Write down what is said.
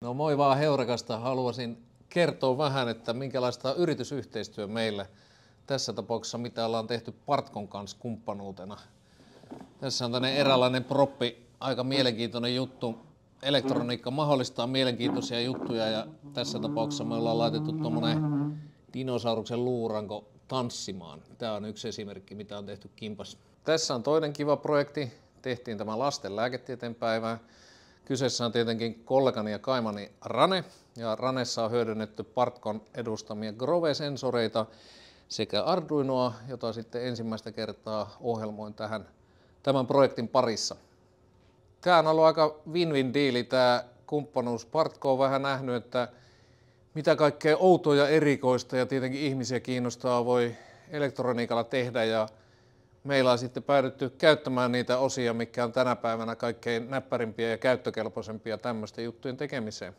No moi vaan Heurakasta. Haluaisin kertoa vähän, että minkälaista yritysyhteistyö meille tässä tapauksessa, mitä ollaan tehty Partcon kanssa kumppanuutena. Tässä on tämmöinen eräänlainen proppi, aika mielenkiintoinen juttu. Elektroniikka mahdollistaa mielenkiintoisia juttuja ja tässä tapauksessa me ollaan laitettu tuommoinen dinosauruksen luuranko tanssimaan. Tämä on yksi esimerkki, mitä on tehty kimpas. Tässä on toinen kiva projekti. Tehtiin tämä lasten lääketieteen päivää. Kyseessä on tietenkin kollegani ja kaimani Rane, ja Ranessa on hyödynnetty Partcon edustamia Grove-sensoreita sekä Arduinoa, jota sitten ensimmäistä kertaa ohjelmoin tämän projektin parissa. Tämä on ollut aika win-win diili tämä kumppanuus. Partco on vähän nähnyt, että mitä kaikkea outoa ja erikoista ja tietenkin ihmisiä kiinnostaa voi elektroniikalla tehdä, ja meillä on sitten päädytty käyttämään niitä osia, mikä on tänä päivänä kaikkein näppärimpiä ja käyttökelpoisempia tämmöisten juttujen tekemiseen.